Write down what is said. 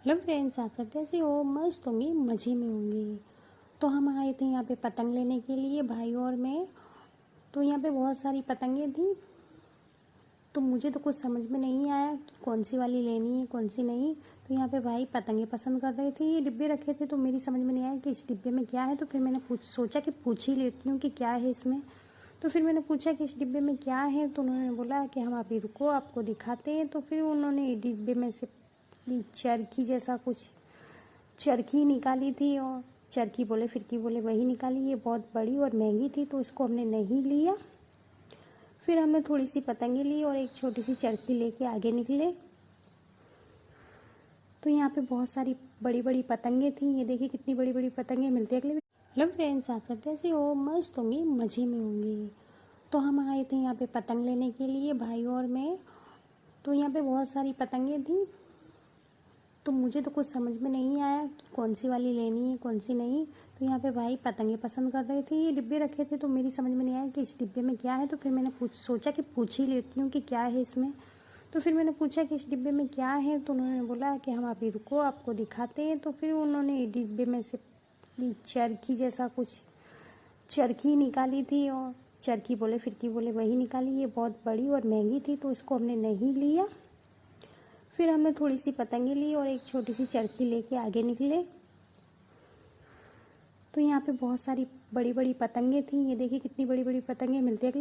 Hello friends, आप सब कैसे हो? मस्त होंगे, मज़े में होंगे। तो हम आए थे यहाँ पे पतंग लेने के लिए, भाई और मैं। तो यहाँ पे बहुत सारी पतंगें थी, तो मुझे तो कुछ समझ में नहीं आया कि कौन सी वाली लेनी है कौन सी नहीं। तो यहाँ पे भाई पतंगें पसंद कर रहे थे, ये डिब्बे रखे थे, तो मेरी समझ में नहीं आया कि इस डिब्बे में क्या है। तो फिर मैंने सोचा कि पूछ ही लेती हूँ कि क्या है इसमें। तो फिर मैंने पूछा कि इस डिब्बे में क्या है, तो उन्होंने बोला कि हम अभी रुको, आपको दिखाते हैं। तो फिर उन्होंने डिब्बे में से चरखी जैसा कुछ चरखी निकाली थी, और चरखी बोले फिरकी बोले वही निकाली। ये बहुत बड़ी और महंगी थी, तो इसको हमने नहीं लिया। फिर हमने थोड़ी सी पतंगे ली और एक छोटी सी चरखी लेके आगे निकले। तो यहाँ पे बहुत सारी बड़ी बड़ी पतंगे थी, ये देखिए कितनी बड़ी बड़ी पतंगे मिलती है। अगले हेलो फ्रेंड्स, आप सब कैसे हो? मस्त होंगे, मज़े में होंगे। तो हम आए थे यहाँ पे पतंग लेने के लिए, भाई और मैं। तो यहाँ पे बहुत सारी पतंगे थी, तो मुझे तो कुछ समझ में नहीं आया कि कौन सी वाली लेनी है कौन सी नहीं। तो यहाँ पे भाई पतंगे पसंद कर रहे थे, ये डिब्बे रखे थे, तो मेरी समझ में नहीं आया कि इस डिब्बे में क्या है। तो फिर मैंने सोचा कि पूछ ही लेती हूँ कि क्या है इसमें। तो फिर मैंने पूछा कि इस डिब्बे में क्या है, तो उन्होंने बोला कि हम अभी रुको, आपको दिखाते हैं। तो फिर उन्होंने डिब्बे में से चरखी जैसा कुछ चरखी निकाली थी, और चरखी बोले फिरकी बोले वही निकाली। ये बहुत बड़ी और महंगी थी, तो इसको हमने नहीं लिया। फिर हमने थोड़ी सी पतंगे ली और एक छोटी सी चरखी लेके आगे निकले। तो यहाँ पे बहुत सारी बड़ी बड़ी पतंगे थी, ये देखिए कितनी बड़ी बड़ी पतंगे मिलती है। अगले